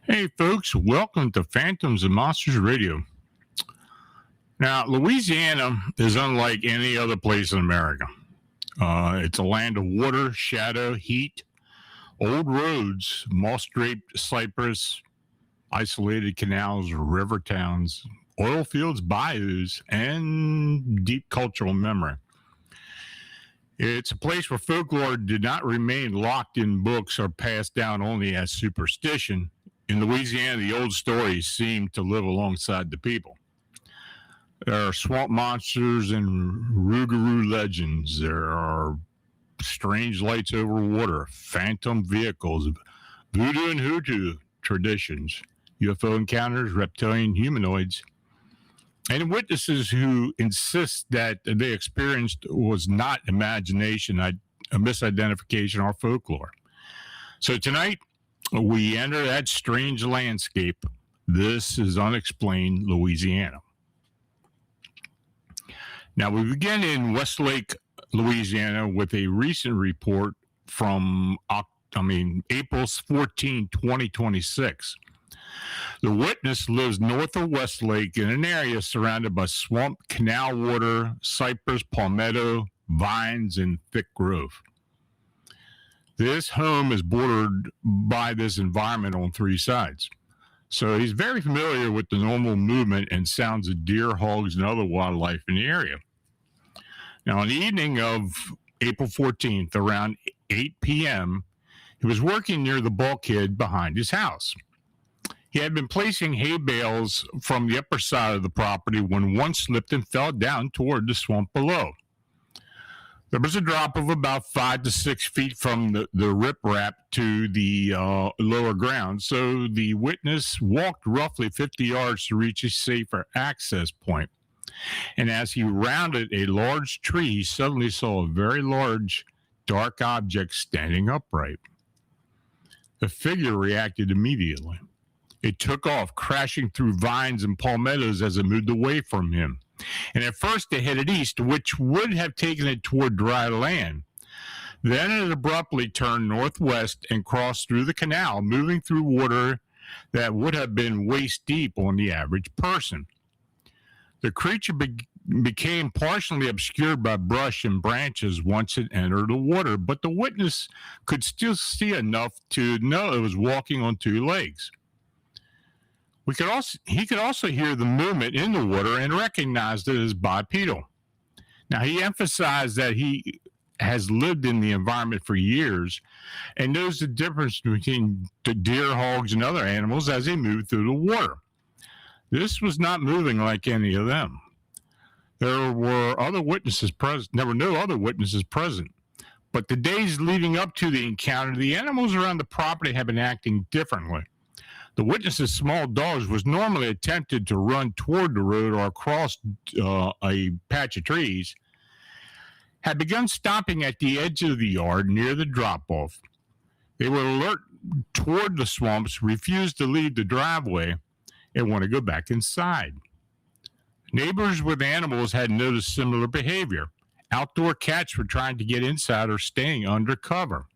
Hey, folks, welcome to Phantoms and Monsters Radio. Now, Louisiana is unlike any other place in America. It's a land of water, shadow, heat, old roads, moss-draped cypress, isolated canals, river towns, oil fields, bayous, and deep cultural memory. It's a place where folklore did not remain locked in books or passed down only as superstition. In Louisiana, the old stories seem to live alongside the people. There are swamp monsters and Rougarou legends. There are strange lights over water, phantom vehicles, voodoo and hoodoo traditions, UFO encounters, reptilian humanoids, and witnesses who insist that they experienced was not imagination, a misidentification, or folklore. So tonight, we enter that strange landscape. This is Unexplained Louisiana. Now, we begin in Westlake, Louisiana, with a recent report from April 14, 2026. The witness lives north of Westlake in an area surrounded by swamp, canal water, cypress, palmetto, vines, and thick growth. This home is bordered by this environment on three sides. So he's very familiar with the normal movement and sounds of deer, hogs, and other wildlife in the area. Now, on the evening of April 14th, around 8 p.m., he was working near the bulkhead behind his house. He had been placing hay bales from the upper side of the property when one slipped and fell down toward the swamp below. There was a drop of about 5 to 6 feet from the riprap to the lower ground, so the witness walked roughly 50 yards to reach a safer access point. And as he rounded a large tree, he suddenly saw a very large, dark object standing upright. The figure reacted immediately. It took off, crashing through vines and palmettos as it moved away from him. And at first it headed east, which would have taken it toward dry land. Then it abruptly turned northwest and crossed through the canal, moving through water that would have been waist deep on the average person. The creature became partially obscured by brush and branches once it entered the water, but the witness could still see enough to know it was walking on two legs. He could also hear the movement in the water and recognized it as bipedal. Now, he emphasized that he has lived in the environment for years and knows the difference between the deer, hogs, and other animals as they move through the water. This was not moving like any of them. There were other witnesses present. There were no other witnesses present. But the days leading up to the encounter, the animals around the property have been acting differently. The witness's small dogs was normally attempted to run toward the road or across a patch of trees, had begun stopping at the edge of the yard near the drop-off. They would alert toward the swamps, refuse to leave the driveway, and want to go back inside. Neighbors with animals had noticed similar behavior. Outdoor cats were trying to get inside or staying under cover.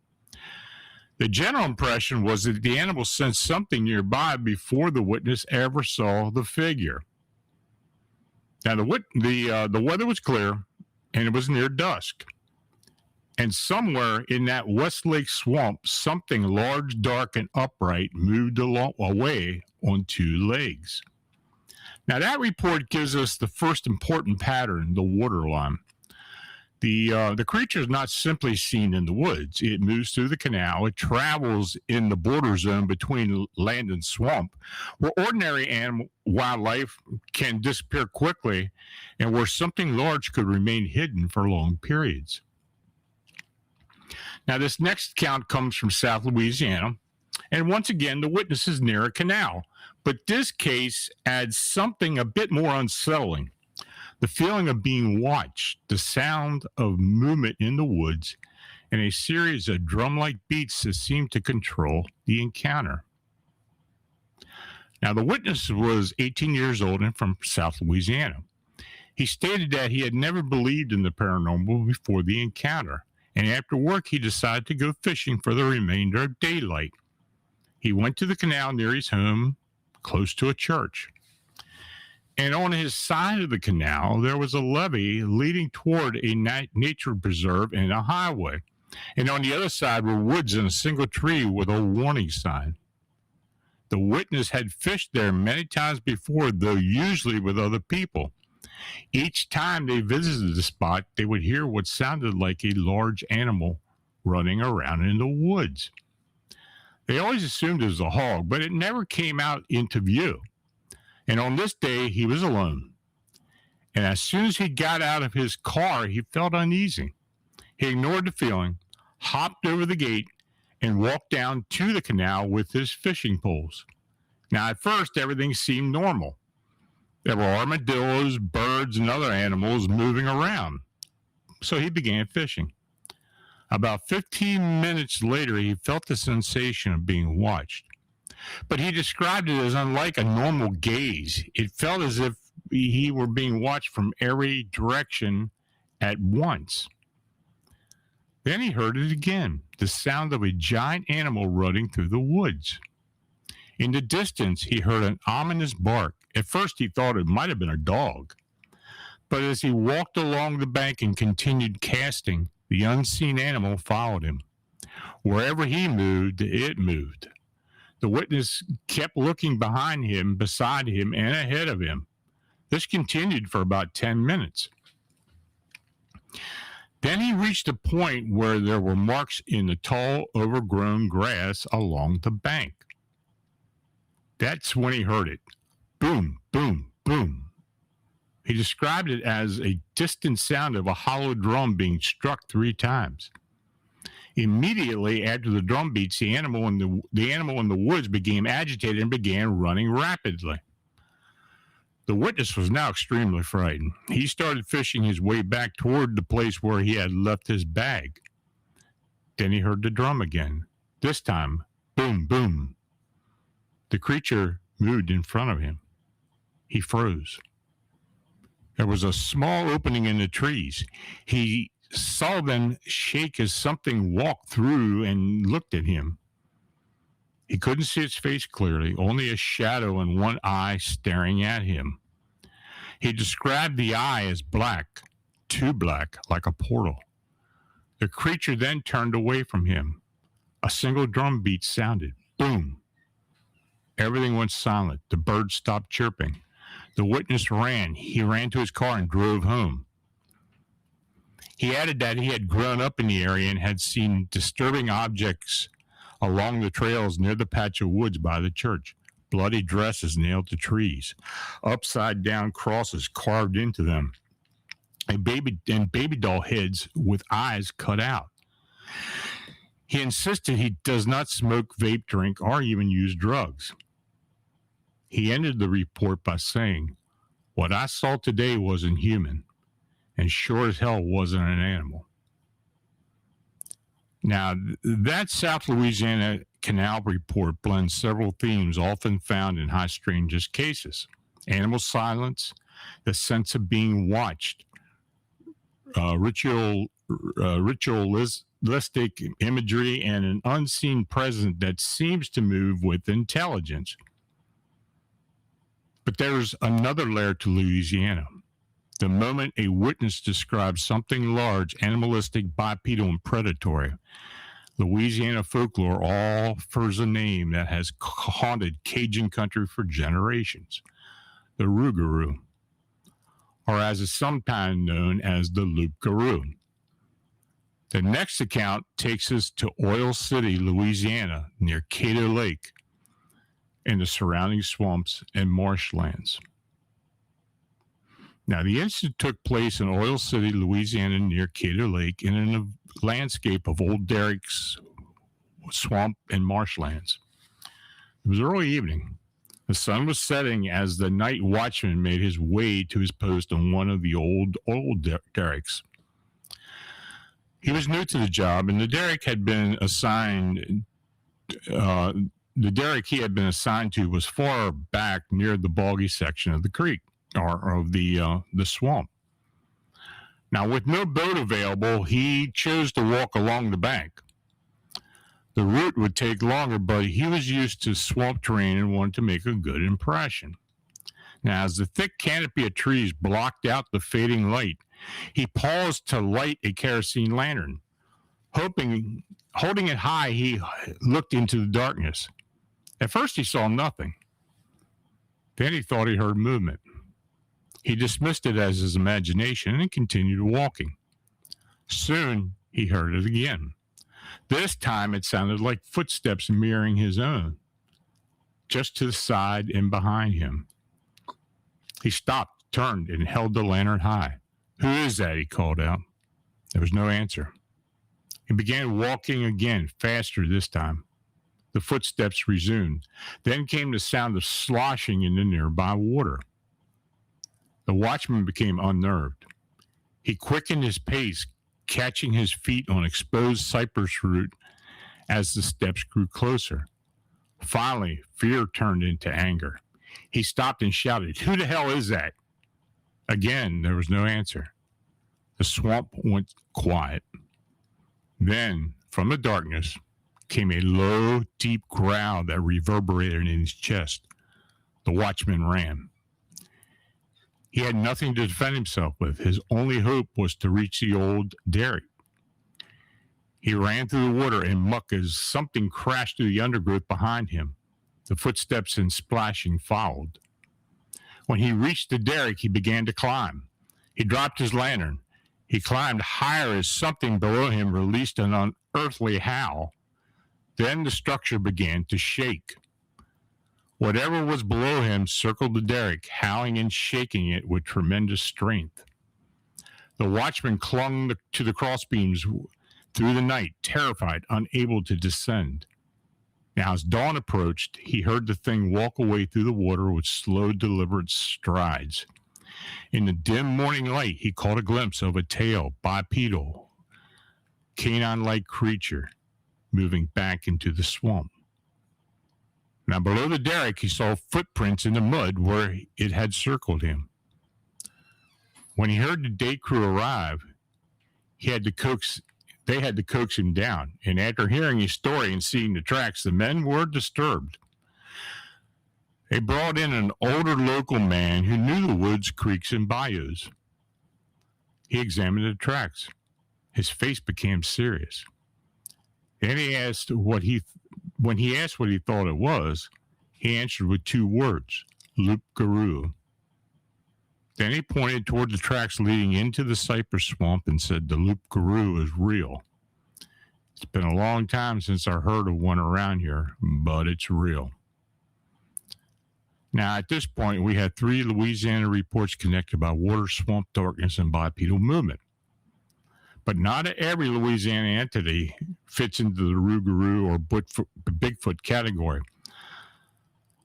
The general impression was that the animals sensed something nearby before the witness ever saw the figure. Now, the weather was clear, and it was near dusk. And somewhere in that Westlake swamp, something large, dark, and upright moved away on two legs. Now, that report gives us the first important pattern, the water line. The creature is not simply seen in the woods. It moves through the canal. It travels in the border zone between land and swamp, where ordinary wildlife can disappear quickly and where something large could remain hidden for long periods. Now, this next account comes from South Louisiana, and once again, the witness is near a canal. But this case adds something a bit more unsettling. The feeling of being watched, the sound of movement in the woods, and a series of drum-like beats that seem to control the encounter. Now, the witness was 18 years old and from South Louisiana. He stated that he had never believed in the paranormal before the encounter, and after work, he decided to go fishing for the remainder of daylight. He went to the canal near his home, close to a church. And on his side of the canal, there was a levee leading toward a nature preserve and a highway. And on the other side were woods and a single tree with a warning sign. The witness had fished there many times before, though usually with other people. Each time they visited the spot, they would hear what sounded like a large animal running around in the woods. They always assumed it was a hog, but it never came out into view. And on this day, he was alone. And as soon as he got out of his car, he felt uneasy. He ignored the feeling, hopped over the gate, and walked down to the canal with his fishing poles. Now, at first, everything seemed normal. There were armadillos, birds, and other animals moving around. So he began fishing. About 15 minutes later, he felt the sensation of being watched. But he described it as unlike a normal gaze. It felt as if he were being watched from every direction at once. Then he heard it again, the sound of a giant animal running through the woods. In the distance, he heard an ominous bark. At first, he thought it might have been a dog. But as he walked along the bank and continued casting, the unseen animal followed him. Wherever he moved, it moved. The witness kept looking behind him, beside him, and ahead of him. This continued for about 10 minutes. Then he reached a point where there were marks in the tall, overgrown grass along the bank. That's when he heard it. Boom, boom, boom. He described it as a distant sound of a hollow drum being struck 3 times. Immediately after the drum beats, the animal in the woods became agitated and began running rapidly. The witness was now extremely frightened. He started fishing his way back toward the place where he had left his bag. Then he heard the drum again. This time, boom, boom. The creature moved in front of him. He froze. There was a small opening in the trees. He saw them shake as something walked through and looked at him. He couldn't see its face clearly, only a shadow and one eye staring at him. He described the eye as black, too black, like a portal. The creature then turned away from him. A single drum beat sounded. Boom. Everything went silent. The birds stopped chirping. The witness ran. He ran to his car and drove home. He added that he had grown up in the area and had seen disturbing objects along the trails near the patch of woods by the church. Bloody dresses nailed to trees, upside down crosses carved into them, and baby doll heads with eyes cut out. He insisted he does not smoke, vape, drink, or even use drugs. He ended the report by saying, "What I saw today wasn't human, and sure as hell wasn't an animal." Now, that South Louisiana canal report blends several themes often found in high-strangeness cases: animal silence, the sense of being watched, ritualistic imagery, and an unseen presence that seems to move with intelligence. But there's another layer to Louisiana. The moment a witness describes something large, animalistic, bipedal, and predatory, Louisiana folklore offers a name that has haunted Cajun country for generations: the Rougarou, or as is sometimes known as the Loup Garou. The next account takes us to Oil City, Louisiana, near Cato Lake, and the surrounding swamps and marshlands. Now, the incident took place in Oil City, Louisiana, near Cato Lake, in a landscape of old derricks, swamp, and marshlands. It was early evening. The sun was setting as the night watchman made his way to his post on one of the old derricks. He was new to the job, and the derrick he had been assigned to was far back near the boggy section of the creek, or of the swamp. Now, with no boat available, he chose to walk along the bank. The route would take longer, but he was used to swamp terrain and wanted to make a good impression. Now, as the thick canopy of trees blocked out the fading light, he paused to light a kerosene lantern. Holding it high, he looked into the darkness. At first, he saw nothing. Then he thought he heard movement. He dismissed it as his imagination and continued walking. Soon, he heard it again. This time, it sounded like footsteps mirroring his own, just to the side and behind him. He stopped, turned, and held the lantern high. "Who is that?" he called out. There was no answer. He began walking again, faster this time. The footsteps resumed. Then came the sound of sloshing in the nearby water. The watchman became unnerved. He quickened his pace, catching his feet on exposed cypress root as the steps grew closer. Finally, fear turned into anger. He stopped and shouted, "Who the hell is that?" Again, there was no answer. The swamp went quiet. Then, from the darkness, came a low, deep growl that reverberated in his chest. The watchman ran. He had nothing to defend himself with. His only hope was to reach the old derrick. He ran through the water and muck as something crashed through the undergrowth behind him. The footsteps and splashing followed. When he reached the derrick, he began to climb. He dropped his lantern. He climbed higher as something below him released an unearthly howl. Then the structure began to shake. Whatever was below him circled the derrick, howling and shaking it with tremendous strength. The watchman clung to the crossbeams through the night, terrified, unable to descend. Now, as dawn approached, he heard the thing walk away through the water with slow, deliberate strides. In the dim morning light, he caught a glimpse of a tail, bipedal, canine-like creature moving back into the swamp. Now, below the derrick, he saw footprints in the mud where it had circled him. When he heard the day crew arrive, they had to coax him down. And after hearing his story and seeing the tracks, the men were disturbed. They brought in an older local man who knew the woods, creeks, and bayous. He examined the tracks. His face became serious. Then when he asked what he thought it was, he answered with two words: Loup Garou. Then he pointed toward the tracks leading into the cypress swamp and said, "The Loup Garou is real. It's been a long time since I heard of one around here, but it's real." Now, at this point, we had 3 Louisiana reports connected by water, swamp darkness, and bipedal movement. But not every Louisiana entity fits into the Rougarou or Bigfoot category.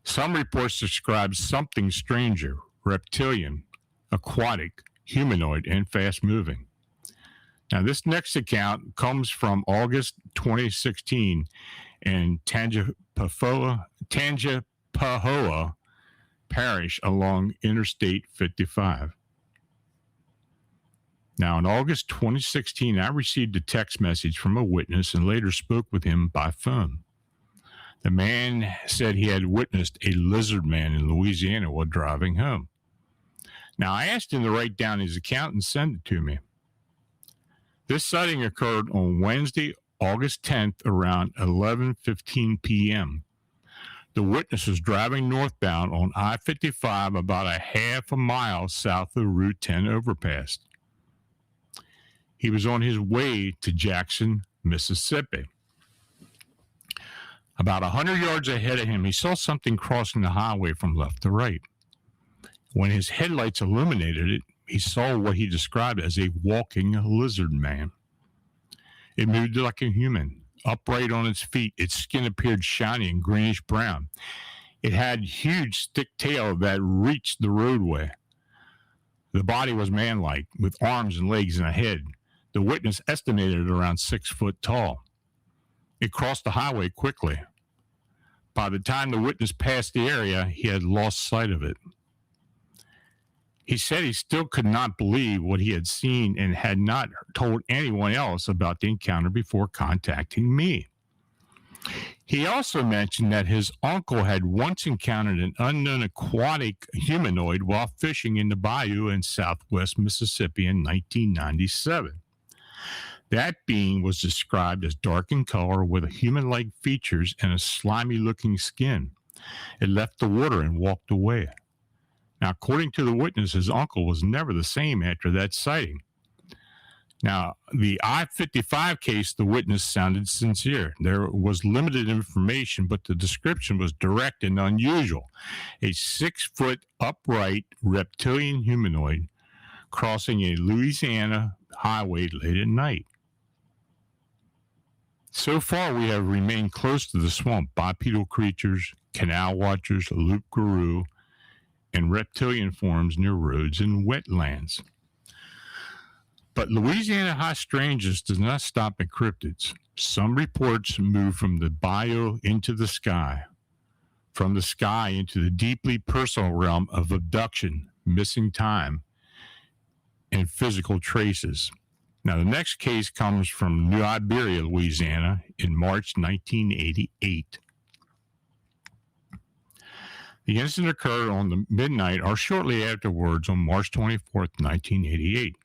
Some reports describe something stranger, reptilian, aquatic, humanoid, and fast-moving. Now, this next account comes from August 2016 in Tangipahoa Parish along Interstate 55. Now, in August 2016, I received a text message from a witness and later spoke with him by phone. The man said he had witnessed a lizard man in Louisiana while driving home. Now, I asked him to write down his account and send it to me. This sighting occurred on Wednesday, August 10th, around 11:15 p.m. The witness was driving northbound on I-55 about a half a mile south of Route 10 overpass. He was on his way to Jackson, Mississippi. About 100 yards ahead of him, he saw something crossing the highway from left to right. When his headlights illuminated it, he saw what he described as a walking lizard man. It moved like a human, upright on its feet. Its skin appeared shiny and greenish brown. It had a huge thick tail that reached the roadway. The body was man-like, with arms and legs and a head. The witness estimated it around 6 foot tall. It crossed the highway quickly. By the time the witness passed the area, he had lost sight of it. He said he still could not believe what he had seen and had not told anyone else about the encounter before contacting me. He also mentioned that his uncle had once encountered an unknown aquatic humanoid while fishing in the bayou in southwest Mississippi in 1997. That being was described as dark in color with human-like features and a slimy-looking skin. It left the water and walked away. Now, according to the witness, his uncle was never the same after that sighting. Now, the I-55 case, the witness sounded sincere. There was limited information, but the description was direct and unusual. A 6-foot upright reptilian humanoid crossing a Louisiana highway late at night. So far, we have remained close to the swamp. Bipedal creatures, canal watchers, Loup Garou, and reptilian forms near roads and wetlands. But Louisiana high-strangeness does not stop at cryptids. Some reports move from the bayou into the sky, from the sky into the deeply personal realm of abduction, missing time, and physical traces. Now, the next case comes from New Iberia, Louisiana, in March 1988. The incident occurred on the midnight or shortly afterwards on March 24th, 1988.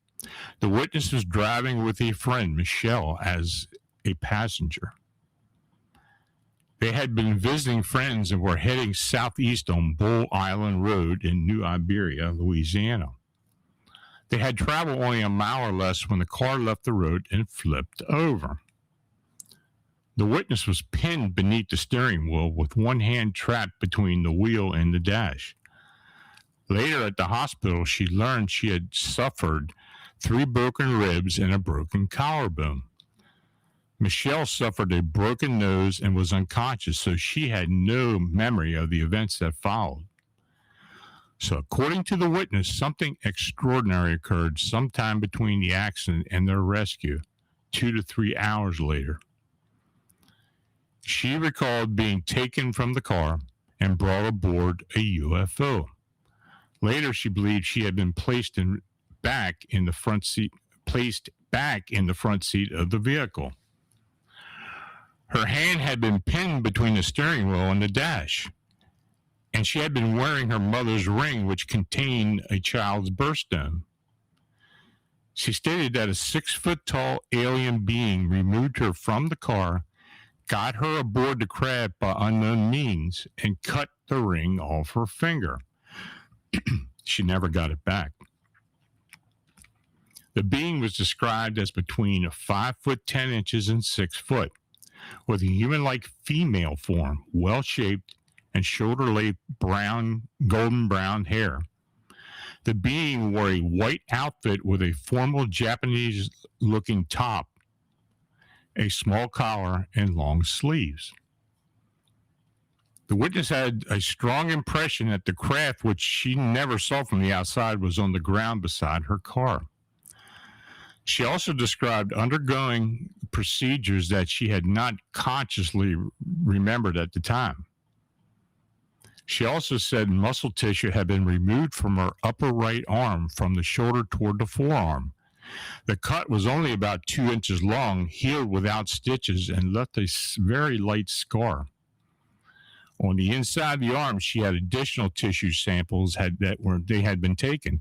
The witness was driving with a friend, Michelle, as a passenger. They had been visiting friends and were heading southeast on Bull Island Road in New Iberia, Louisiana. They had traveled only a mile or less when the car left the road and flipped over. The witness was pinned beneath the steering wheel with one hand trapped between the wheel and the dash. Later at the hospital, she learned she had suffered 3 broken ribs and a broken collarbone. Michelle suffered a broken nose and was unconscious, so she had no memory of the events that followed. So according to the witness, something extraordinary occurred sometime between the accident and their rescue, 2 to 3 hours later. She recalled being taken from the car and brought aboard a UFO. Later, she believed she had been placed back in the front seat of the vehicle. Her hand had been pinned between the steering wheel and the dash, and she had been wearing her mother's ring, which contained a child's birthstone. She stated that a 6-foot-tall alien being removed her from the car, got her aboard the craft by unknown means, and cut the ring off her finger. she never got it back. The being was described as between 5 foot 10 inches and 6 foot, with a human-like female form, well-shaped and shoulder-length golden brown hair. The being wore a white outfit with a formal Japanese-looking top, a small collar, and long sleeves. The witness had a strong impression that the craft, which she never saw from the outside, was on the ground beside her car. She also described undergoing procedures that she had not consciously remembered at the time. She also said muscle tissue had been removed from her upper right arm from the shoulder toward the forearm. The cut was only about 2 inches long, healed without stitches, and left a very light scar. On the inside of the arm, she had additional tissue samples they had been taken,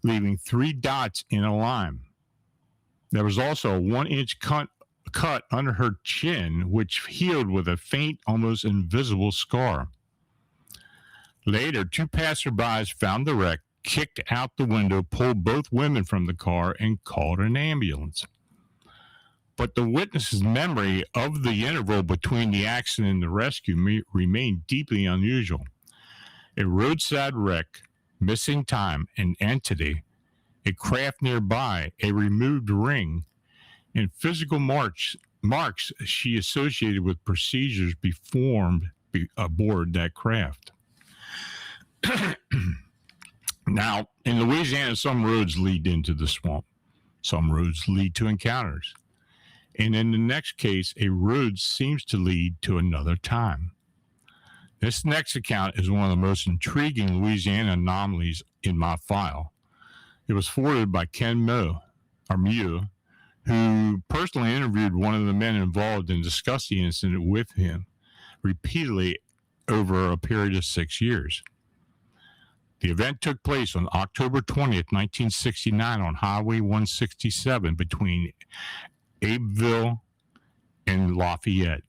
leaving 3 dots in a line. There was also a 1-inch cut under her chin, which healed with a faint, almost invisible scar. Later, 2 passerbys found the wreck, kicked out the window, pulled both women from the car, and called an ambulance. But the witness's memory of the interval between the accident and the rescue remained deeply unusual. A roadside wreck, missing time, an entity, a craft nearby, a removed ring, and physical marks she associated with procedures performed aboard that craft. Now, in Louisiana, some roads lead into the swamp. Some roads lead to encounters. And in the next case, a road seems to lead to another time. This next account is one of the most intriguing Louisiana anomalies in my file. It was forwarded by Ken Mew, who personally interviewed one of the men involved and discussed the incident with him repeatedly over a period of 6 years. The event took place on October 20th, 1969 on Highway 167 between Abbeville and Lafayette.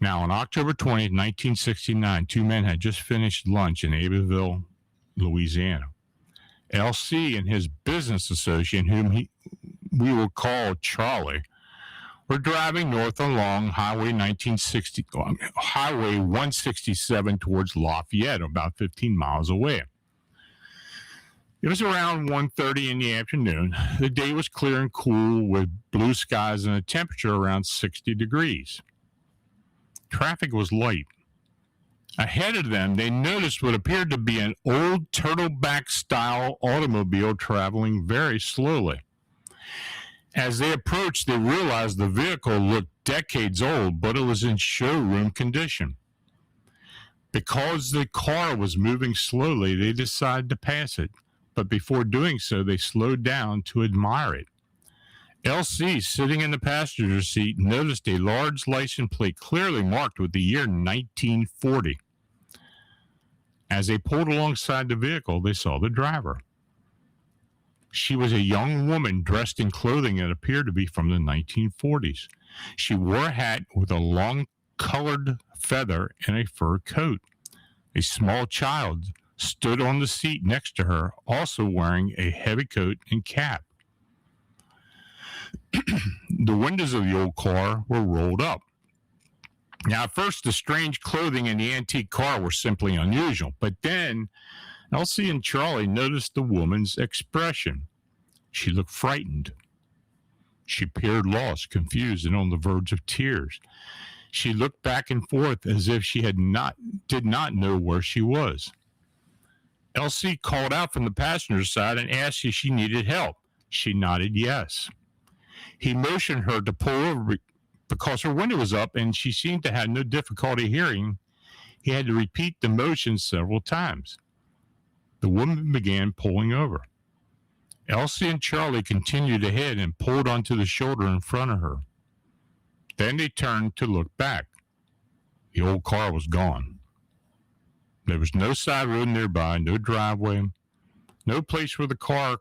Now, on October 20th, 1969, 2 men had just finished lunch in Abbeville, Louisiana. LC and his business associate, whom we will call Charlie, were driving north along Highway 167 towards Lafayette, about 15 miles away. It was around 1:30 in the afternoon. The day was clear and cool with blue skies and a temperature around 60 degrees. Traffic was light. Ahead of them, they noticed what appeared to be an old turtleback-style automobile traveling very slowly. As they approached, they realized the vehicle looked decades old, but it was in showroom condition. Because the car was moving slowly, they decided to pass it, but before doing so, they slowed down to admire it. LC, sitting in the passenger seat, noticed a large license plate clearly marked with the year 1940. As they pulled alongside the vehicle, they saw the driver. She was a young woman dressed in clothing that appeared to be from the 1940s. She wore a hat with a long colored feather and a fur coat. A small child stood on the seat next to her, also wearing a heavy coat and cap. The windows of the old car were rolled up. Now, at first, the strange clothing in the antique car were simply unusual, but then Elsie and Charlie noticed the woman's expression. She looked frightened. She appeared lost, confused, and on the verge of tears. She looked back and forth as if she did not know where she was. Elsie called out from the passenger side and asked if she needed help. She nodded yes. He motioned her to pull over because her window was up and she seemed to have no difficulty hearing. He had to repeat the motion several times. The woman began pulling over. Elsie and Charlie continued ahead and pulled onto the shoulder in front of her. Then they turned to look back. The old car was gone. There was no side road nearby, no driveway, no place where the car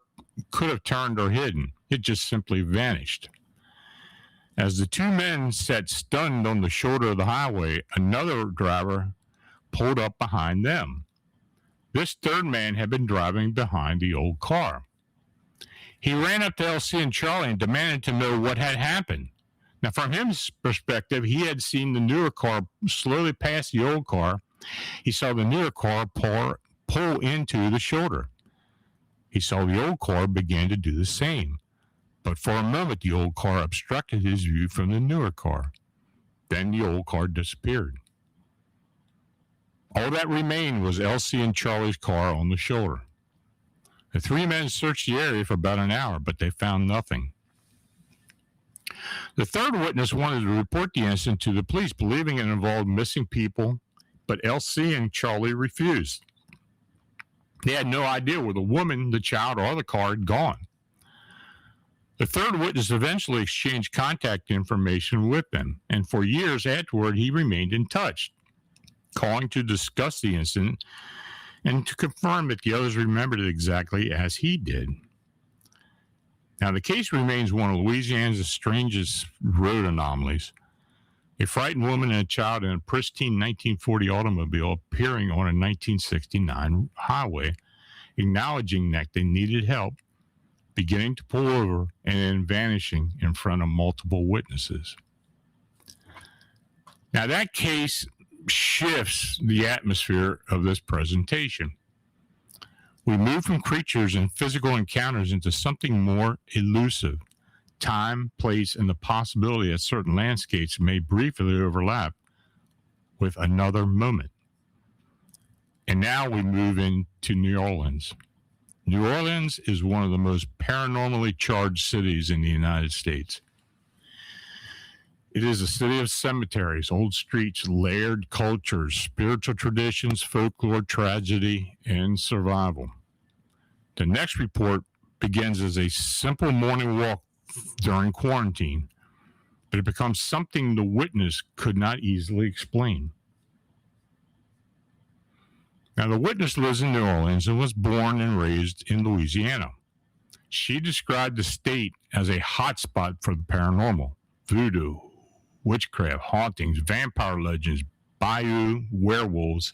could have turned or hidden. It just simply vanished. As the 2 men sat stunned on the shoulder of the highway, another driver pulled up behind them. This third man had been driving behind the old car. He ran up to Elsie and Charlie and demanded to know what had happened. Now, from his perspective, he had seen the newer car slowly pass the old car. He saw the newer car pull into the shoulder. He saw the old car begin to do the same. But for a moment, the old car obstructed his view from the newer car. Then the old car disappeared. All that remained was Elsie and Charlie's car on the shoulder. The three men searched the area for about an hour, but they found nothing. The third witness wanted to report the incident to the police, believing it involved missing people, but Elsie and Charlie refused. They had no idea where the woman, the child, or the car had gone. The third witness eventually exchanged contact information with them, and for years afterward, he remained in touch, calling to discuss the incident and to confirm that the others remembered it exactly as he did. Now, the case remains one of Louisiana's strangest road anomalies. A frightened woman and a child in a pristine 1940 automobile appearing on a 1969 highway, acknowledging that they needed help, beginning to pull over, and then vanishing in front of multiple witnesses. Now, that case shifts the atmosphere of this presentation. We move from creatures and physical encounters into something more elusive. Time, place, and the possibility that certain landscapes may briefly overlap with another moment. And now we move into New Orleans. New Orleans is one of the most paranormally charged cities in the United States. It is a city of cemeteries, old streets, layered cultures, spiritual traditions, folklore, tragedy, and survival. The next report begins as a simple morning walk during quarantine, but it becomes something the witness could not easily explain. Now, the witness lives in New Orleans and was born and raised in Louisiana. She described the state as a hotspot for the paranormal, voodoo, witchcraft, hauntings, vampire legends, bayou, werewolves,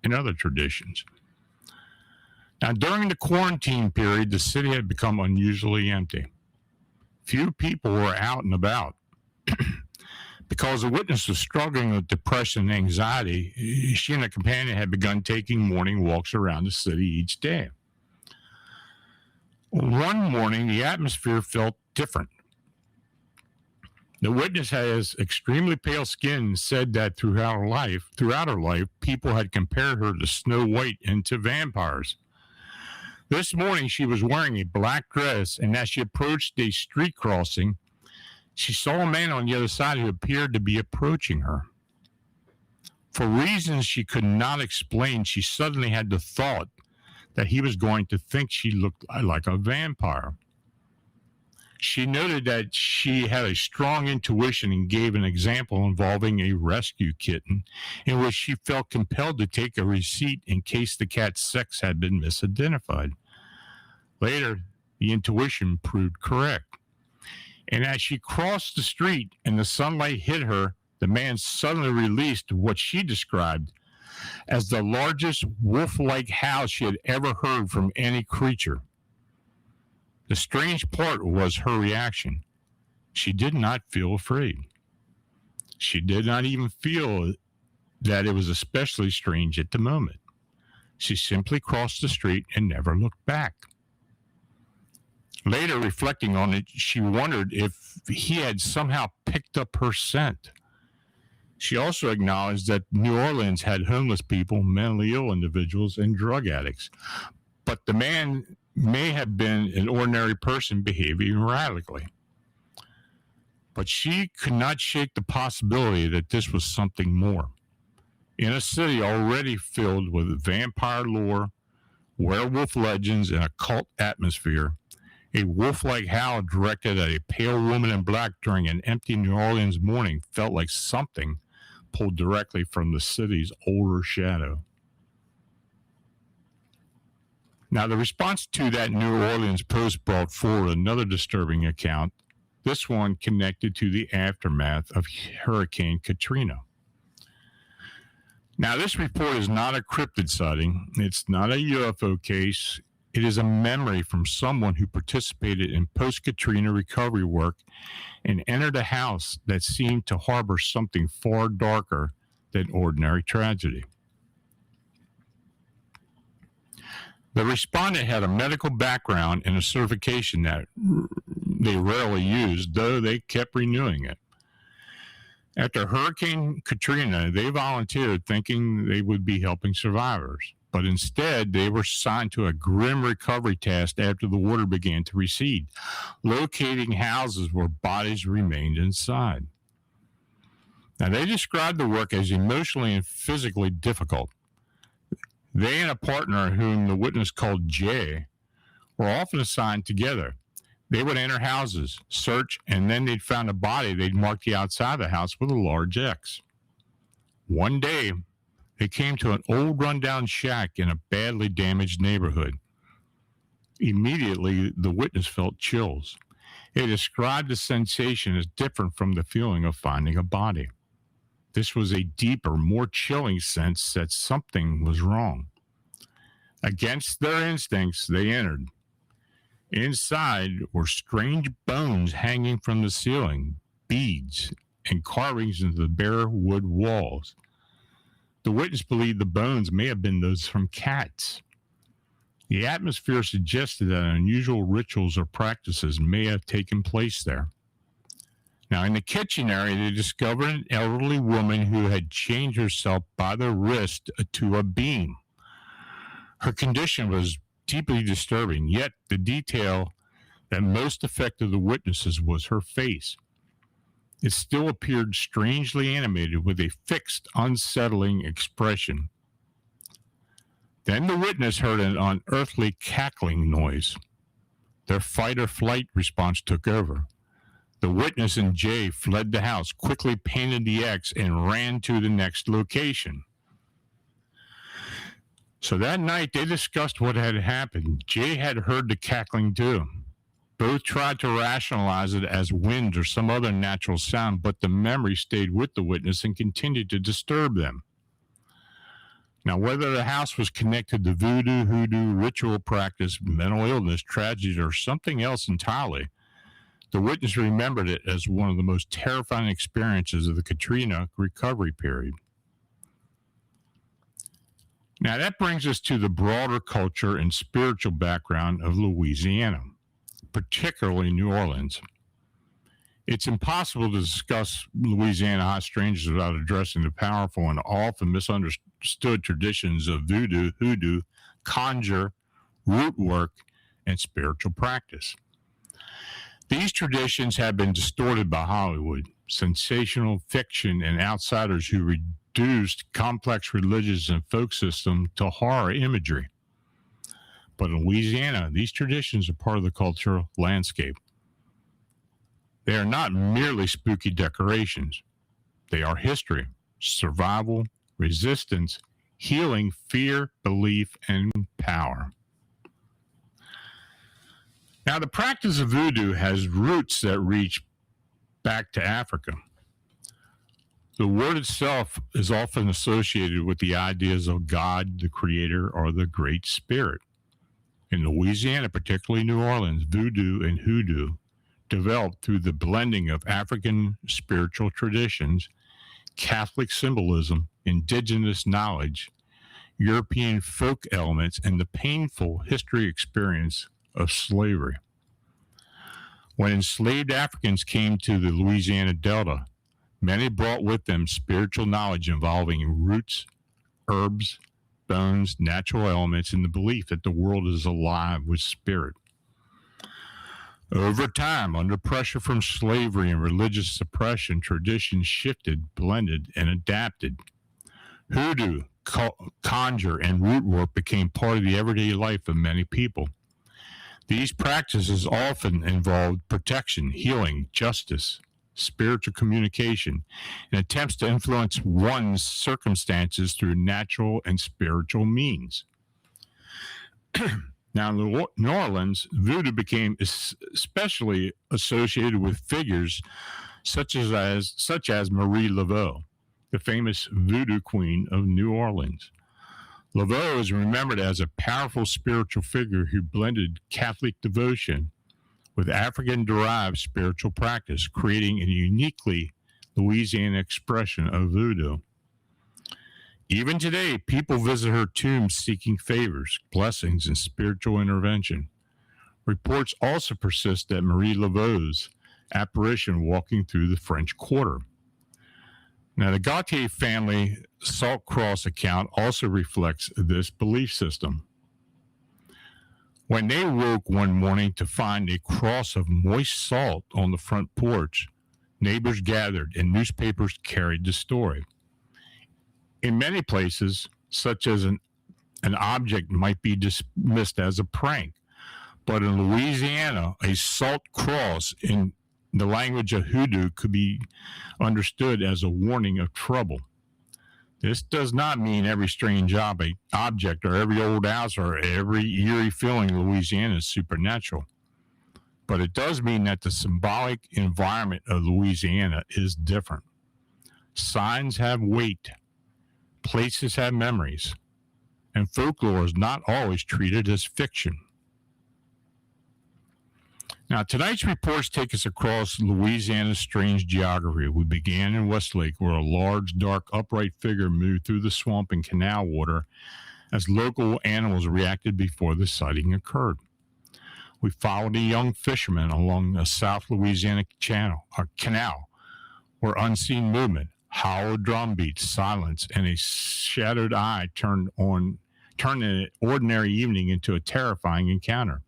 and other traditions. Now, during the quarantine period, the city had become unusually empty. Few people were out and about. Because the witness was struggling with depression and anxiety, she and a companion had begun taking morning walks around the city each day. One morning, the atmosphere felt different. The witness has extremely pale skin and said that throughout her life, people had compared her to Snow White and to vampires. This morning, she was wearing a black dress, and as she approached a street crossing, she saw a man on the other side who appeared to be approaching her. For reasons she could not explain, she suddenly had the thought that he was going to think she looked like a vampire. She noted that she had a strong intuition and gave an example involving a rescue kitten in which she felt compelled to take a receipt in case the cat's sex had been misidentified. Later, the intuition proved correct. And as she crossed the street and the sunlight hit her, the man suddenly released what she described as the largest wolf-like howl she had ever heard from any creature. The strange part was her reaction. She did not feel afraid. She did not even feel that it was especially strange at the moment. She simply crossed the street and never looked back. Later, reflecting on it, she wondered if he had somehow picked up her scent. She also acknowledged that New Orleans had homeless people, mentally ill individuals, and drug addicts. But the man may have been an ordinary person behaving erratically. But she could not shake the possibility that this was something more. In a city already filled with vampire lore, werewolf legends, and occult atmosphere, a wolf-like howl directed at a pale woman in black during an empty New Orleans morning felt like something pulled directly from the city's older shadow. Now, the response to that New Orleans post brought forward another disturbing account, this one connected to the aftermath of Hurricane Katrina. Now, this report is not a cryptid sighting. It's not a UFO case. It is a memory from someone who participated in post-Katrina recovery work and entered a house that seemed to harbor something far darker than ordinary tragedy. The respondent had a medical background and a certification that they rarely used, though they kept renewing it. After Hurricane Katrina, they volunteered thinking they would be helping survivors, but instead they were assigned to a grim recovery task after the water began to recede, locating houses where bodies remained inside. Now, they described the work as emotionally and physically difficult. They and a partner whom the witness called Jay were often assigned together. They would enter houses, search, and then they'd found a body. They'd mark the outside of the house with a large X. One day, they came to an old rundown shack in a badly damaged neighborhood. Immediately, the witness felt chills. They described the sensation as different from the feeling of finding a body. This was a deeper, more chilling sense that something was wrong. Against their instincts, they entered. Inside were strange bones hanging from the ceiling, beads, and carvings into the bare wood walls. The witness believed the bones may have been those from cats. The atmosphere suggested that unusual rituals or practices may have taken place there. Now, in the kitchen area, they discovered an elderly woman who had chained herself by the wrist to a beam. Her condition was deeply disturbing, yet the detail that most affected the witnesses was her face. It still appeared strangely animated with a fixed, unsettling expression. Then the witness heard an unearthly cackling noise. Their fight or flight response took over. The witness and Jay fled the house, quickly painted the X, and ran to the next location. So that night, they discussed what had happened. Jay had heard the cackling too. Both tried to rationalize it as wind or some other natural sound, but the memory stayed with the witness and continued to disturb them. Now, whether the house was connected to voodoo, hoodoo, ritual practice, mental illness, tragedy, or something else entirely, the witness remembered it as one of the most terrifying experiences of the Katrina recovery period. Now, that brings us to the broader culture and spiritual background of Louisiana, particularly New Orleans. It's impossible to discuss Louisiana high-strangeness without addressing the powerful and often misunderstood traditions of voodoo, hoodoo, conjure, root work, and spiritual practice. These traditions have been distorted by Hollywood, sensational fiction, and outsiders who reduced complex religious and folk systems to horror imagery. But in Louisiana, these traditions are part of the cultural landscape. They are not merely spooky decorations. They are history, survival, resistance, healing, fear, belief, and power. Now, the practice of voodoo has roots that reach back to Africa. The word itself is often associated with the ideas of God, the Creator, or the Great Spirit. In Louisiana, particularly New Orleans, voodoo and hoodoo developed through the blending of African spiritual traditions, Catholic symbolism, indigenous knowledge, European folk elements, and the painful history experience of slavery. When enslaved Africans came to the Louisiana Delta, many brought with them spiritual knowledge involving roots, herbs, bones, natural elements, and the belief that the world is alive with spirit. Over time, under pressure from slavery and religious suppression, traditions shifted, blended, and adapted. Hoodoo, conjure, and root work became part of the everyday life of many people. These practices often involved protection, healing, justice, spiritual communication, and attempts to influence one's circumstances through natural and spiritual means. Now, in New Orleans, voodoo became especially associated with figures such as Marie Laveau, the famous voodoo queen of New Orleans. Laveau is remembered as a powerful spiritual figure who blended Catholic devotion with African-derived spiritual practice, creating a uniquely Louisiana expression of voodoo. Even today, people visit her tomb seeking favors, blessings, and spiritual intervention. Reports also persist that Marie Laveau's apparition walking through the French Quarter. Now, the Gautier family Salt Cross account also reflects this belief system. When they woke one morning to find a cross of moist salt on the front porch, neighbors gathered and newspapers carried the story. In many places, such as an object might be dismissed as a prank, but in Louisiana, a salt cross in the language of hoodoo could be understood as a warning of trouble. This does not mean every strange object or every old house or every eerie feeling in Louisiana is supernatural. But it does mean that the symbolic environment of Louisiana is different. Signs have weight, places have memories, and folklore is not always treated as fiction. Now, tonight's reports take us across Louisiana's strange geography. We began in Westlake, where a large, dark, upright figure moved through the swamp and canal water as local animals reacted before the sighting occurred. We followed a young fisherman along the South Louisiana canal, where unseen movement, hollow drum beats, silence, and a shadowed eye turned an ordinary evening into a terrifying encounter.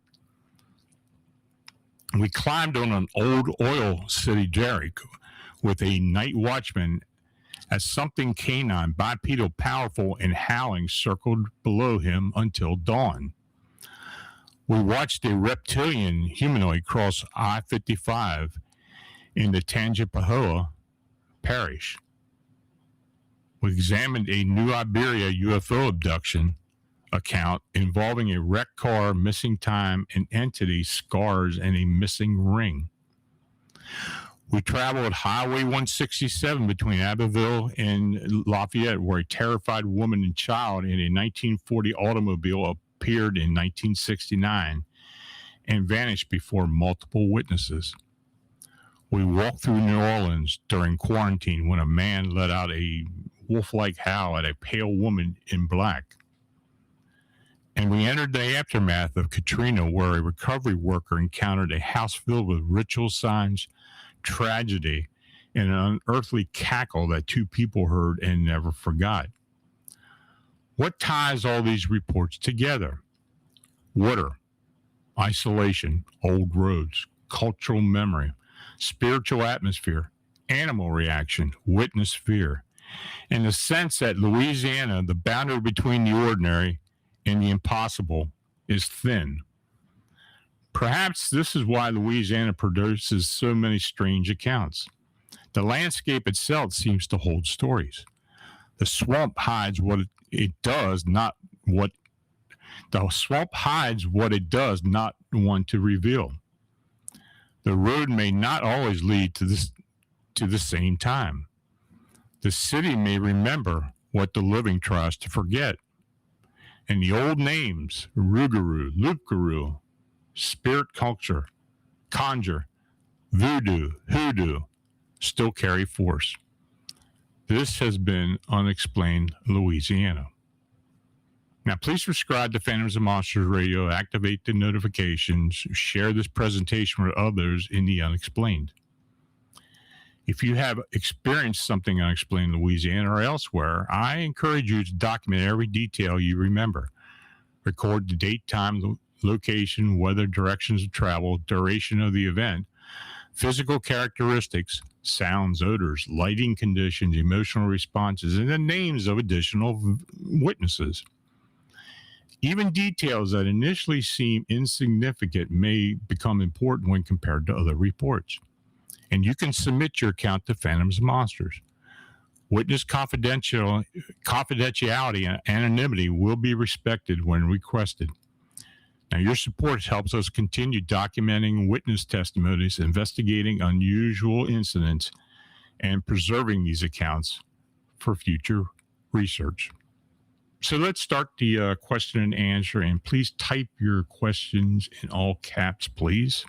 We climbed on an old Oil City derrick with a night watchman as something canine, bipedal, powerful, and howling circled below him until dawn. We watched a reptilian humanoid cross I-55 in the Tangipahoa Parish. We examined a new Iberia UFO abduction account involving a wrecked car, missing time, an entity, scars, and a missing ring. We traveled Highway 167 between Abbeville and Lafayette, where a terrified woman and child in a 1940 automobile appeared in 1969 and vanished before multiple witnesses. We walked through New Orleans during quarantine when a man let out a wolf-like howl at a pale woman in black. And we entered the aftermath of Katrina, where a recovery worker encountered a house filled with ritual signs, tragedy, and an unearthly cackle that two people heard and never forgot. What ties all these reports together? Water, isolation, old roads, cultural memory, spiritual atmosphere, animal reaction, witness fear, and the sense that Louisiana, the boundary between the ordinary and the impossible, is thin. Perhaps this is why Louisiana produces so many strange accounts. The landscape itself seems to hold stories. The swamp hides what it does not want to reveal. The road may not always lead to the same time. The city may remember what the living tries to forget. And the old names, Rougarou, Loup Garou, spirit culture, conjure, voodoo, hoodoo, still carry force. This has been Unexplained Louisiana. Now, please subscribe to Phantoms and Monsters Radio, activate the notifications, share this presentation with others in the Unexplained. If you have experienced something unexplained in Louisiana or elsewhere, I encourage you to document every detail you remember. Record the date, time, location, weather, directions of travel, duration of the event, physical characteristics, sounds, odors, lighting conditions, emotional responses, and the names of additional witnesses. Even details that initially seem insignificant may become important when compared to other reports. And you can submit your account to Phantoms and Monsters. Witness confidentiality and anonymity will be respected when requested. Now, your support helps us continue documenting witness testimonies, investigating unusual incidents, and preserving these accounts for future research. So let's start the question and answer, and please type your questions in all caps, please.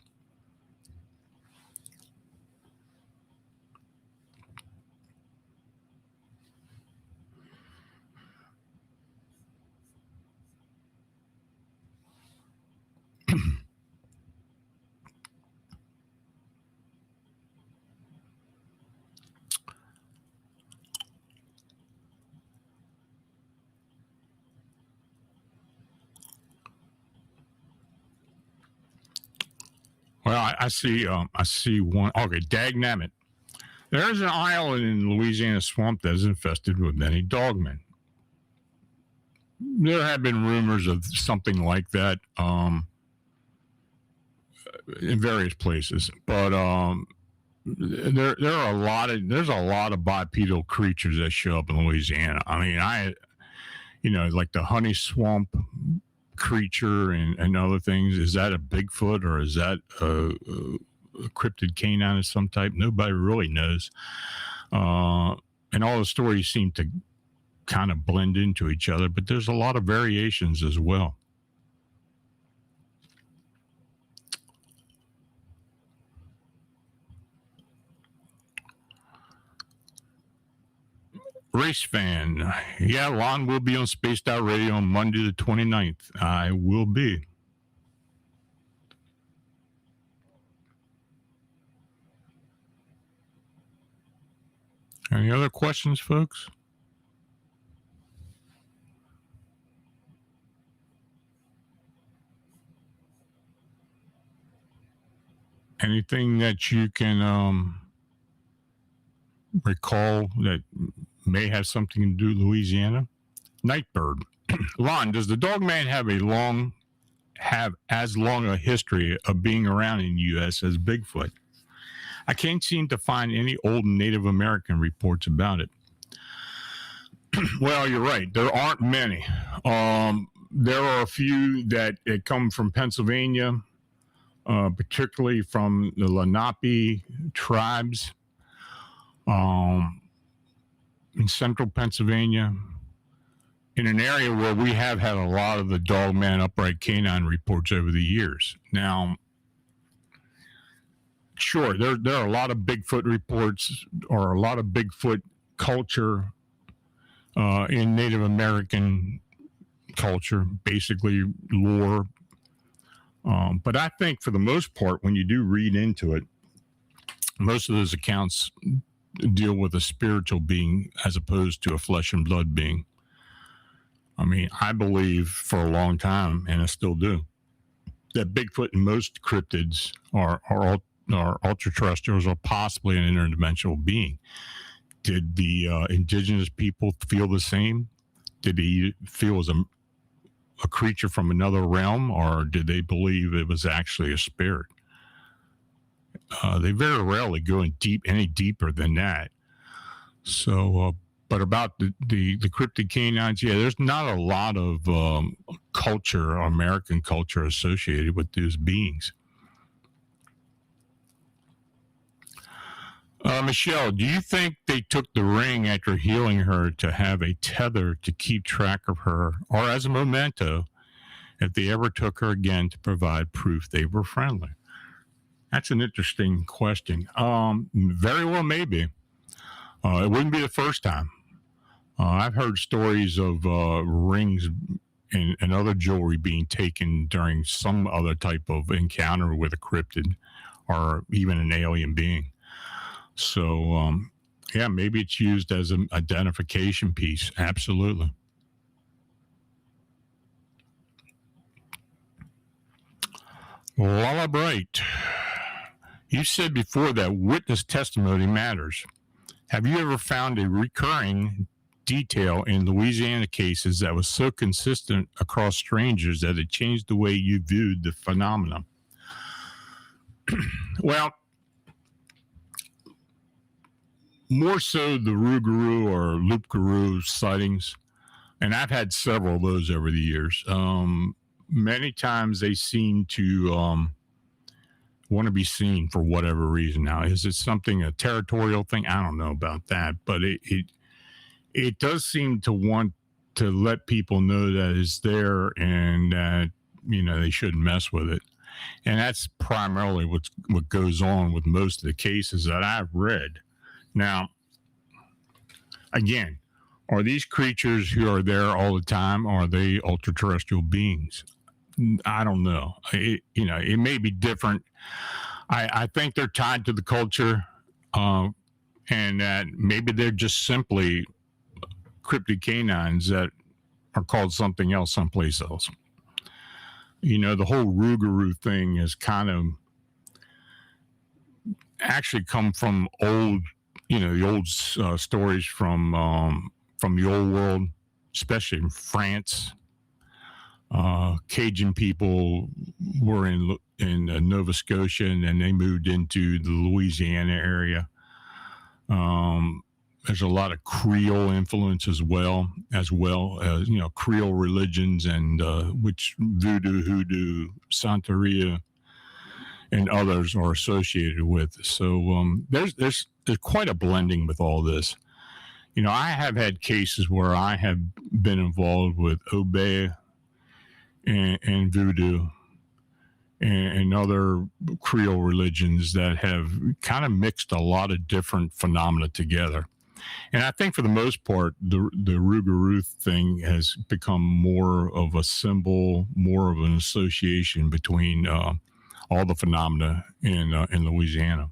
Well, I see one. Okay, dagnabbit. There's an island in Louisiana swamp that is infested with many dogmen. There have been rumors of something like that in various places, but there's a lot of bipedal creatures that show up in Louisiana. I mean, like the honey swamp creature and other things. Is that a Bigfoot or is that a cryptid canine of some type? Nobody really knows. And all the stories seem to kind of blend into each other, but there's a lot of variations as well. Race fan. Yeah, Lon will be on Spaced Out Radio on Monday the 29th. I will be. Any other questions, folks? Anything that you can recall that may have something to do with Louisiana? Nightbird. Lon, does the Dogman have as long a history of being around in the U.S. as Bigfoot? I can't seem to find any old Native American reports about it. Well, you're right. There aren't many. There are a few that come from Pennsylvania, particularly from the Lenape tribes. In central Pennsylvania, in an area where we have had a lot of the Dogman upright canine reports over the years. Now, sure, there are a lot of Bigfoot reports or a lot of Bigfoot culture in Native American culture, basically lore. But I think for the most part, when you do read into it, most of those accounts deal with a spiritual being as opposed to a flesh and blood being. I mean, I believe for a long time, and I still do, that Bigfoot and most cryptids are ultra-terrestrials or possibly an interdimensional being. Did the indigenous people feel the same? Did they feel as a creature from another realm, or did they believe it was actually a spirit? They very rarely go any deeper than that. So, but about the cryptid canines, yeah, there's not a lot of culture, American culture, associated with those beings. Michelle, do you think they took the ring after healing her to have a tether to keep track of her, or as a memento, if they ever took her again to provide proof they were friendly? That's an interesting question. Very well, maybe. It wouldn't be the first time. I've heard stories of rings and other jewelry being taken during some other type of encounter with a cryptid or even an alien being. So, yeah, maybe it's used as an identification piece. Absolutely. Lala Bright, you said before that witness testimony matters. Have you ever found a recurring detail in Louisiana cases that was so consistent across strangers that it changed the way you viewed the phenomenon? Well, more so the Rougarou or Loup Garou sightings, and I've had several of those over the years. Many times they seem to want to be seen for whatever reason. Now, is it something, a territorial thing? I don't know about that, but it does seem to want to let people know that it's there and that, they shouldn't mess with it. And that's primarily what goes on with most of the cases that I've read. Now, again, are these creatures who are there all the time, or are they ultra-terrestrial beings? I don't know. It may be different. I think they're tied to the culture, and that maybe they're just simply cryptid canines that are called something else someplace else. The whole Rougarou thing has kind of actually come from old, the old stories from the old world, especially in France. Cajun people were in Nova Scotia, and then they moved into the Louisiana area. There's a lot of Creole influence as well as Creole religions, and which voodoo, hoodoo, Santeria, and others are associated with. So there's quite a blending with all this. I have had cases where I have been involved with Obe and voodoo and other Creole religions that have kind of mixed a lot of different phenomena together. And I think for the most part, the Rougarou thing has become more of a symbol, more of an association between all the phenomena in Louisiana.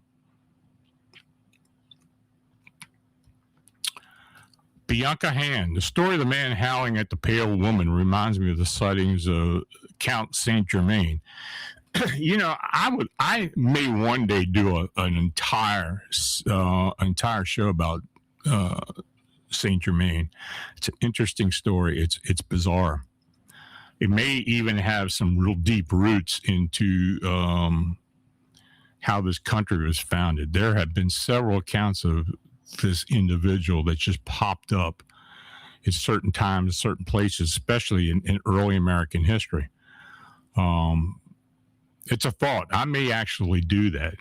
Bianca Hand, the story of the man howling at the pale woman reminds me of the sightings of Count Saint Germain. I may one day do an entire show about Saint Germain. It's an interesting story. It's bizarre. It may even have some real deep roots into how this country was founded. There have been several accounts of this individual that just popped up at certain times, certain places, especially in early American history. It's a thought. I may actually do that.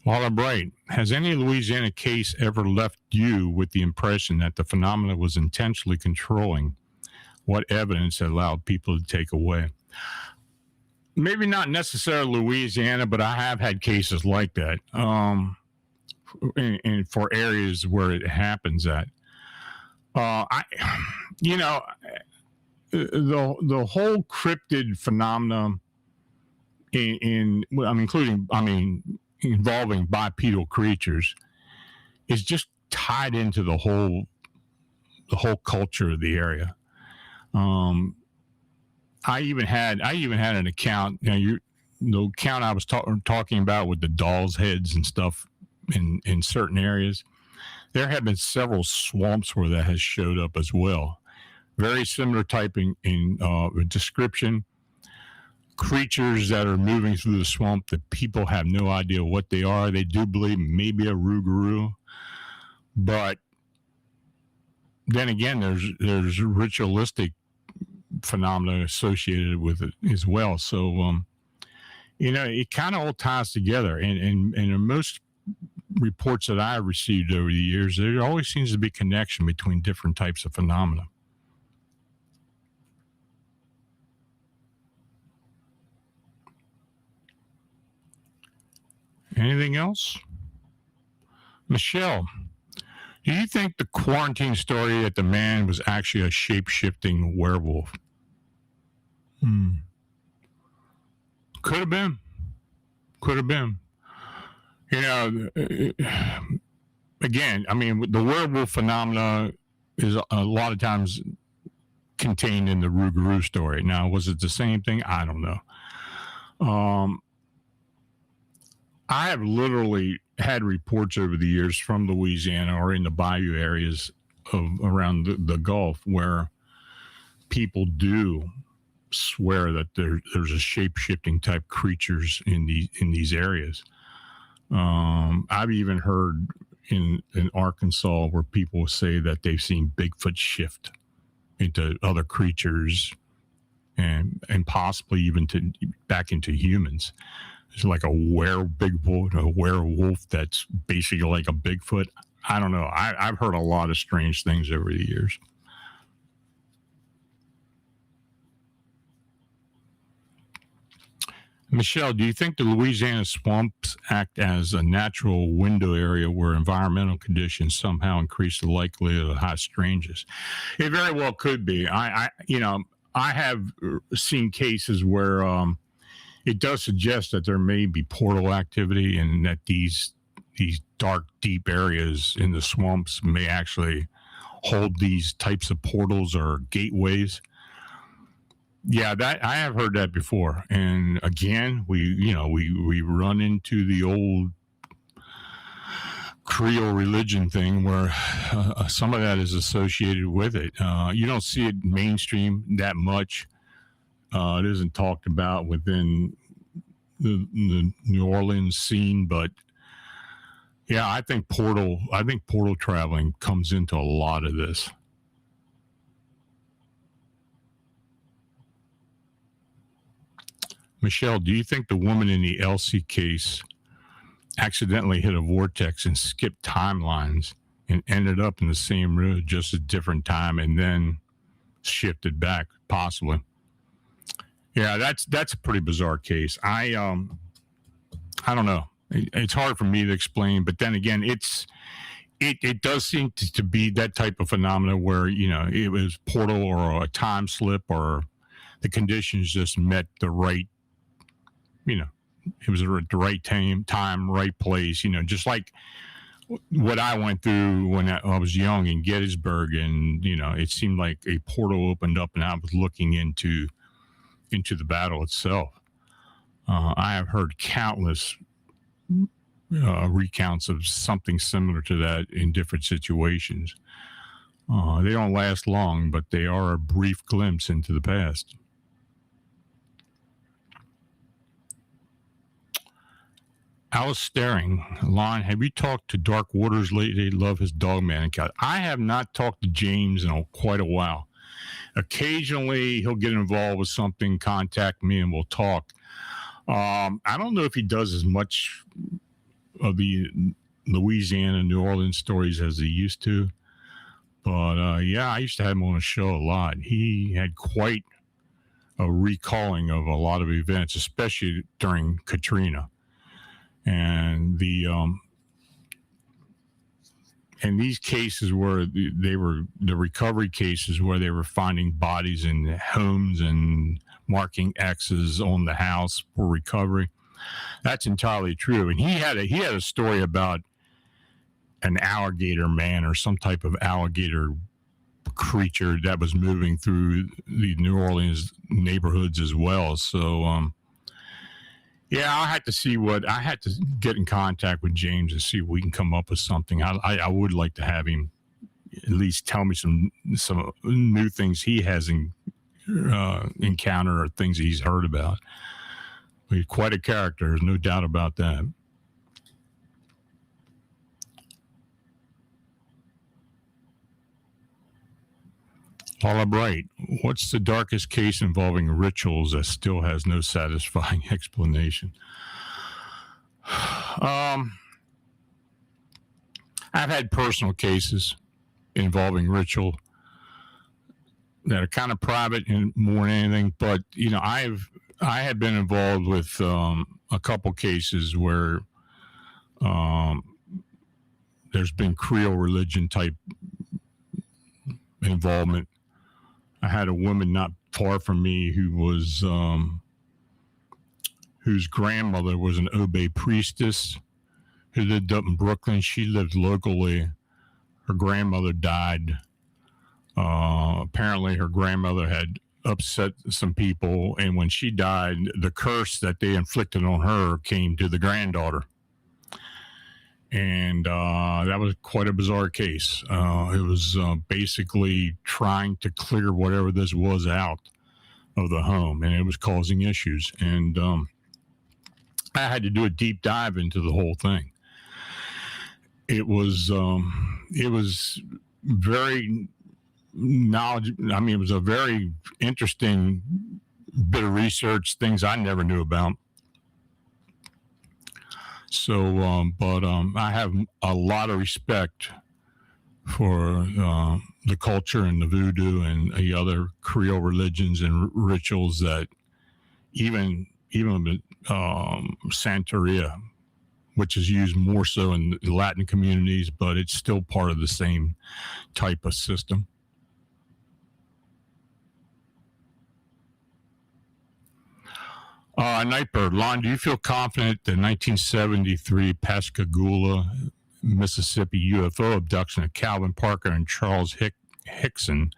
While I'm bright, has any Louisiana case ever left you with the impression that the phenomena was intentionally controlling what evidence it allowed people to take away? Maybe not necessarily Louisiana, but I have had cases like that, and for areas where it happens at. The whole cryptid phenomenon involving bipedal creatures is just tied into the whole culture of the area. I even had an account. The account I was talking about with the dolls' heads and stuff in certain areas. There have been several swamps where that has showed up as well. Very similar type in description. Creatures that are moving through the swamp that people have no idea what they are. They do believe maybe a Rougarou, but then again, there's ritualistic phenomena associated with it as well. So, it kind of all ties together. And in most reports that I've received over the years, there always seems to be connection between different types of phenomena. Anything else? Michelle, do you think the quarantine story that the man was actually a shape-shifting werewolf? Could have been. Again, the werewolf phenomena is a lot of times contained in the Rougarou story. Now, was it the same thing? I don't know. I have literally had reports over the years from Louisiana or in the bayou areas around the Gulf where people do swear that there's a shape-shifting type creatures in these areas. I've even heard in Arkansas where people say that they've seen Bigfoot shift into other creatures and possibly even back into humans. It's like a werewolf that's basically like a Bigfoot. I don't know. I've heard a lot of strange things over the years. Michelle, do you think the Louisiana swamps act as a natural window area where environmental conditions somehow increase the likelihood of high strangeness? It very well could be. I have seen cases where it does suggest that there may be portal activity, and that these dark, deep areas in the swamps may actually hold these types of portals or gateways. Yeah, that I have heard that before. And again, we run into the old Creole religion thing where some of that is associated with it. You don't see it mainstream that much. It isn't talked about within the New Orleans scene, but yeah, I think portal traveling comes into a lot of this. Michelle, do you think the woman in the Elsie case accidentally hit a vortex and skipped timelines and ended up in the same room, just a different time, and then shifted back, possibly? Yeah, that's a pretty bizarre case. I don't know. It's hard for me to explain, but then again, it does seem to be that type of phenomena where it was portal or a time slip, or the conditions just met the right. It was at the right time, right place. Just like what I went through when I was young in Gettysburg, and it seemed like a portal opened up, and I was looking into the battle itself. I have heard countless recounts of something similar to that in different situations. They don't last long, but they are a brief glimpse into the past. Alice Staring, Lon, have you talked to Dark Waters lately? Love his dog man and cat. I have not talked to James in quite a while. Occasionally, he'll get involved with something, contact me, and we'll talk. I don't know if he does as much of the Louisiana, New Orleans stories as he used to. But yeah, I used to have him on the show a lot. He had quite a recalling of a lot of events, especially during Katrina. And these cases where they were the recovery cases where they were finding bodies in homes and marking X's on the house for recovery. That's entirely true. And he had a story about an alligator man or some type of alligator creature that was moving through the New Orleans neighborhoods as well. So, yeah, I had to get in contact with James and see if we can come up with something. I would like to have him at least tell me some new things he has encountered or things he's heard about. He's quite a character, there's no doubt about that. Paula Bright, what's the darkest case involving rituals that still has no satisfying explanation? I've had personal cases involving ritual that are kind of private and more than anything, but I have been involved with a couple cases where there's been Creole religion type involvement. I had a woman not far from me whose grandmother was an Obe priestess who lived up in Brooklyn. She lived locally. Her grandmother died. Apparently, her grandmother had upset some people, and when she died, the curse that they inflicted on her came to the granddaughter. And that was quite a bizarre case. It was basically trying to clear whatever this was out of the home, and it was causing issues. And I had to do a deep dive into the whole thing. It was very knowledgeable. I mean, it was a very interesting bit of research, things I never knew about. So, but I have a lot of respect for the culture and the voodoo and the other Creole religions and rituals that even Santeria, which is used more so in the Latin communities, but it's still part of the same type of system. Nightbird, Lon, do you feel confident the 1973 Pascagoula, Mississippi UFO abduction of Calvin Parker and Charles Hickson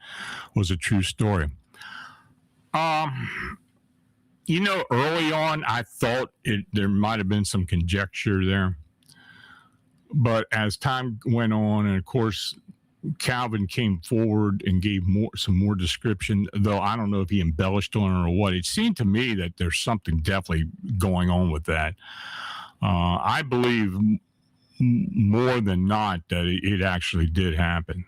was a true story? You know, early on, I thought there might have been some conjecture there. But as time went on, and of course, Calvin came forward and gave some more description, though I don't know if he embellished on it or what. It seemed to me that there's something definitely going on with that. I believe more than not that it actually did happen.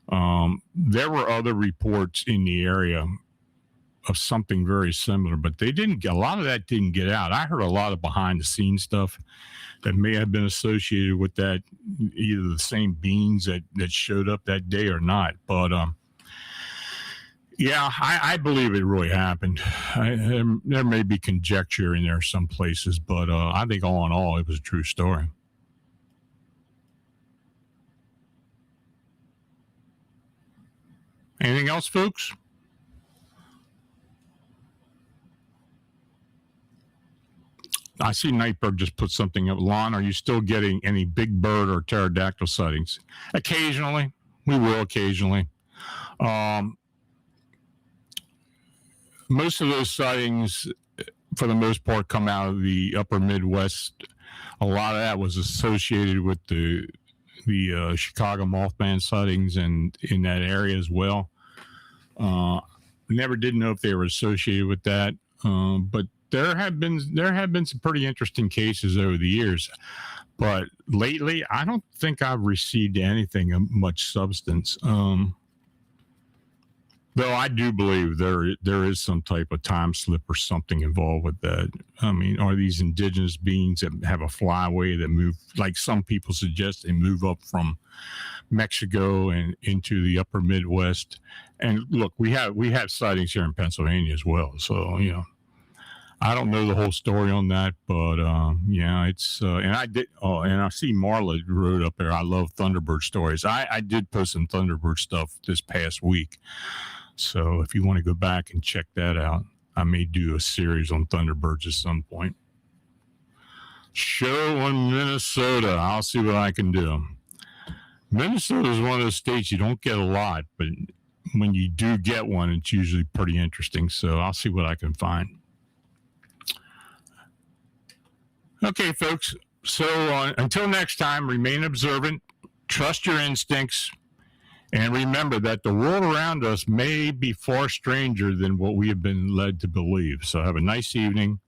There were other reports in the area of something very similar, but they didn't get, a lot of that didn't get out. I heard a lot of behind the scenes stuff that may have been associated with that, either the same beings that showed up that day or not. But yeah, I believe it really happened. There may be conjecture in there some places, but I think all in all, it was a true story. Anything else, folks? I see Nightbird just put something up. Lon, are you still getting any big bird or pterodactyl sightings? Occasionally. We will occasionally. Most of those sightings, for the most part, come out of the upper Midwest. A lot of that was associated with the Chicago Mothman sightings and in that area as well. Never did know if they were associated with that, but there have been some pretty interesting cases over the years, but lately I don't think I've received anything of much substance. Though I do believe there is some type of time slip or something involved with that. I mean, are these indigenous beings that have a flyway that move, like some people suggest, they move up from Mexico and into the upper Midwest? And look, we have sightings here in Pennsylvania as well. So, you know, I don't know the whole story on that, but yeah, it's and I did. Oh, and I see Marla wrote up there. I love Thunderbird stories. I did post some Thunderbird stuff this past week, so if you want to go back and check that out, I may do a series on Thunderbirds at some point. Show on Minnesota. I'll see what I can do. Minnesota is one of those states you don't get a lot, but when you do get one, it's usually pretty interesting. So I'll see what I can find. Okay, folks. So until next time, remain observant, trust your instincts, and remember that the world around us may be far stranger than what we have been led to believe. So have a nice evening.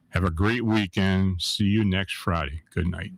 Have a great weekend. See you next Friday. Good night.